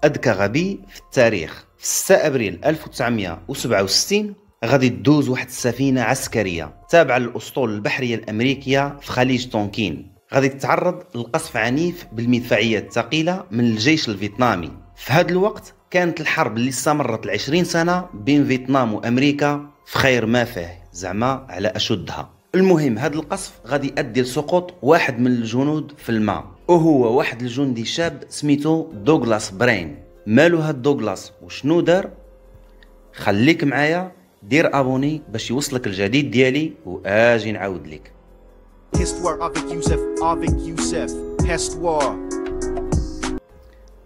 أذكى غبي في التاريخ. في 6 أبريل 1967 غادي تدوز واحد السفينة عسكرية تابعة للأسطول البحرية الأمريكية في خليج تونكين. غادي تتعرض لقصف عنيف بالمدفعية الثقيلة من الجيش الفيتنامي. في هذا الوقت كانت الحرب اللي استمرت 20 سنة بين فيتنام وأمريكا في خير ما فيه، زعما على أشدها. المهم هذا القصف غادي يؤدي لسقوط واحد من الجنود في الماء، وهو واحد الجندي شاب سميتو دوغلاس برين. مالو هاد دوغلاس وشنو دار؟ خليك معايا، دير ابوني باش يوصلك الجديد ديالي واجي نعاود لك.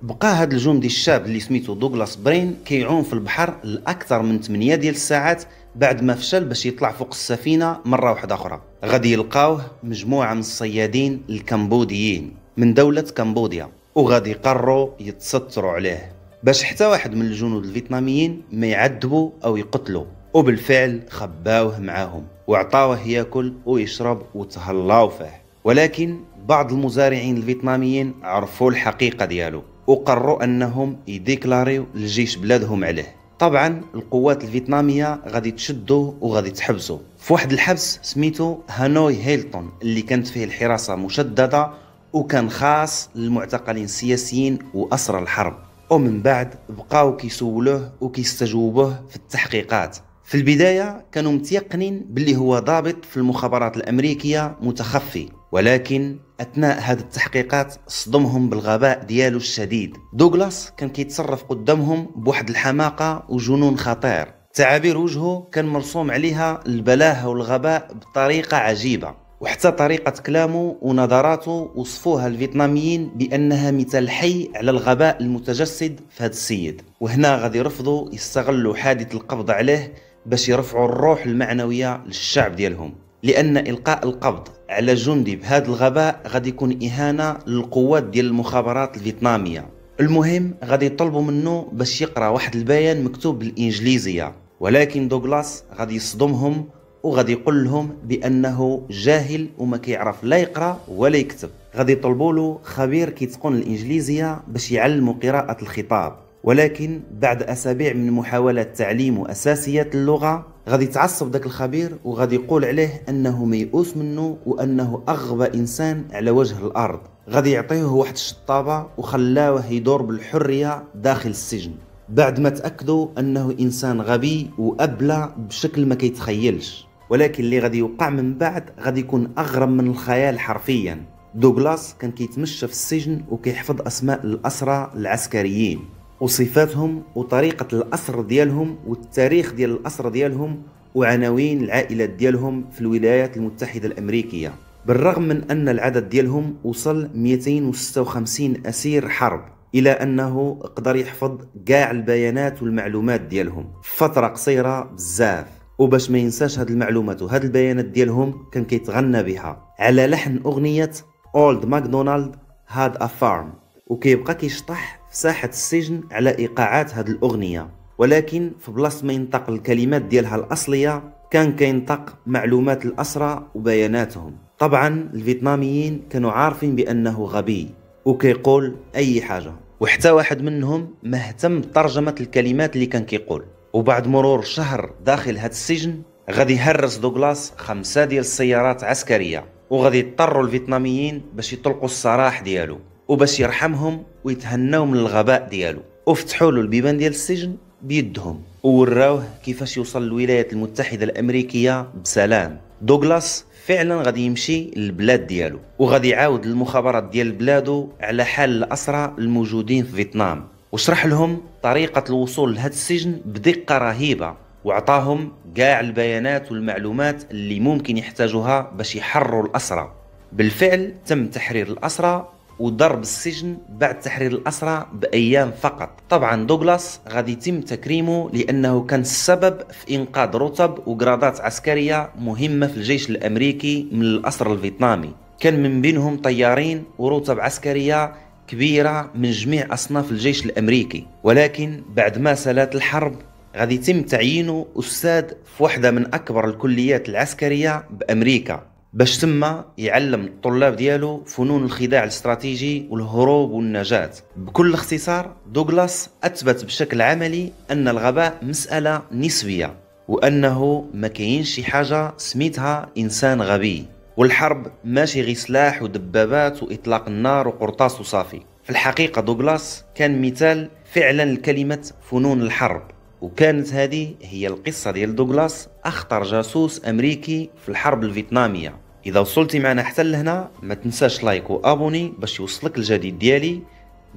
بقى هاد الجندي الشاب اللي سميتو دوغلاس برين كيعوم في البحر لاكثر من 8 ديال الساعات بعد ما فشل باش يطلع فوق السفينة مرة واحدة أخرى. غادي يلقاوه مجموعة من الصيادين الكمبوديين من دولة كمبوديا، وغادي يقرروا يتستروا عليه باش حتى واحد من الجنود الفيتناميين ما يعذبوا أو يقتلوا. وبالفعل خباوه معاهم وعطاوه ياكل ويشرب وتهلاو فيه. ولكن بعض المزارعين الفيتناميين عرفوا الحقيقة ديالو وقرروا أنهم يديكلاريو للجيش بلادهم عليه. طبعا القوات الفيتنامية غادي تشدوا وغادي تحبسوا في واحد الحبس سميتو هانوي هيلتون، اللي كانت فيه الحراسة مشددة وكان خاص للمعتقلين السياسيين وأسرى الحرب. ومن بعد بقاو كيسولوه وكيستجوبوه في التحقيقات. في البداية كانوا متيقنين باللي هو ضابط في المخابرات الأمريكية متخفي، ولكن أثناء هذه التحقيقات صدمهم بالغباء ديالو الشديد. دوغلاس كان كيتصرف قدامهم بواحد الحماقة وجنون خطير. تعابير وجهه كان مرسوم عليها البلاهة والغباء بطريقة عجيبة، وحتى طريقة كلامه ونظراته وصفوها الفيتناميين بأنها مثال حي على الغباء المتجسد في هذا السيد. وهنا غادي يرفضوا يستغلوا حادث القبض عليه باش يرفعوا الروح المعنوية للشعب ديالهم، لأن إلقاء القبض على جندي بهذا الغباء غادي يكون إهانة للقوات ديال المخابرات الفيتنامية. المهم غادي يطلبوا منه باش يقرأ واحد البيان مكتوب بالإنجليزية، ولكن دوغلاس غادي يصدمهم وغادي يقول لهم بأنه جاهل وما كيعرف لا يقرأ ولا يكتب. غادي يطلبوا له خبير كيتقن الإنجليزية باش يعلموا قراءة الخطاب. ولكن بعد أسابيع من محاولات تعليم أساسيات اللغة غادي يتعصب داك الخبير وغادي يقول عليه أنه ميؤوس منه وأنه أغبى إنسان على وجه الأرض. غادي يعطيه واحد الشطابة وخلاوه يدور بالحرية داخل السجن بعد ما تأكدوا أنه إنسان غبي وأبلى بشكل ما كيتخيلش. ولكن اللي غادي يوقع من بعد غادي يكون أغرب من الخيال حرفيا. دوغلاس كان كيتمشى في السجن وكيحفظ أسماء الأسرى العسكريين وصفاتهم وطريقة الأسر ديالهم والتاريخ ديال الأسر ديالهم وعناوين العائلات ديالهم في الولايات المتحدة الأمريكية. بالرغم من أن العدد ديالهم وصل 256 أسير حرب، إلى أنه قدر يحفظ كاع البيانات والمعلومات ديالهم في فترة قصيرة بزاف. وباش ما ينساش هاد المعلومات وهاد البيانات ديالهم كان كيتغنى بها على لحن أغنية Old MacDonald Had a Farm، وكيبقى كيشطح في ساحة السجن على إيقاعات هاد الأغنية. ولكن في بلاصة ما ينطق الكلمات ديالها الأصلية كان كينطق معلومات الأسرى وبياناتهم. طبعا الفيتناميين كانوا عارفين بأنه غبي وكيقول أي حاجة، وحتى واحد منهم ما اهتم بترجمة الكلمات اللي كان كيقول. وبعد مرور شهر داخل هاد السجن غادي يهرس دوغلاس 5 ديال السيارات عسكرية، وغادي يضطروا الفيتناميين باش يطلقوا السراح ديالو وباش يرحمهم ويتهناو من الغباء ديالو. وفتحوا له البيبان ديال السجن بيدهم ووراوه كيفاش يوصل للولايات المتحدة الأمريكية بسلام. دوغلاس فعلا غادي يمشي للبلاد ديالو وغادي يعاود للمخابرات ديال بلادو على حال الأسرى الموجودين في فيتنام، وشرح لهم طريقة الوصول لهذا السجن بدقة رهيبة، وعطاهم كاع البيانات والمعلومات اللي ممكن يحتاجوها باش يحرروا الأسرى. بالفعل تم تحرير الأسرى وضرب السجن بعد تحرير الأسرى بأيام فقط. طبعا دوغلاس غادي يتم تكريمه لأنه كان السبب في إنقاذ رتب وقرادات عسكرية مهمة في الجيش الأمريكي من الأسر الفيتنامي، كان من بينهم طيارين ورتب عسكرية كبيرة من جميع أصناف الجيش الأمريكي. ولكن بعد ما سالت الحرب غادي يتم تعيينه أستاذ في واحدة من أكبر الكليات العسكرية بأمريكا باش تما يعلم الطلاب ديالو فنون الخداع الاستراتيجي والهروب والنجاة. بكل اختصار دوغلاس أثبت بشكل عملي أن الغباء مسألة نسبية، وأنه ما كاينش شي حاجة سميتها إنسان غبي، والحرب ماشي غير سلاح ودبابات وإطلاق النار وقرطاس وصافي. في الحقيقة دوغلاس كان مثال فعلا لكلمة فنون الحرب، وكانت هذه هي القصة ديال دوغلاس أخطر جاسوس أمريكي في الحرب الفيتنامية. إذا وصلتي معنا حتى لهنا ما تنساش لايك وابوني باش يوصلك الجديد ديالي.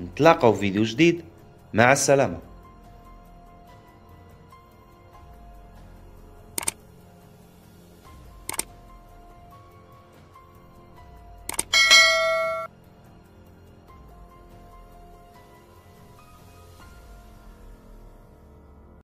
نتلاقاو في فيديو جديد، مع السلامة.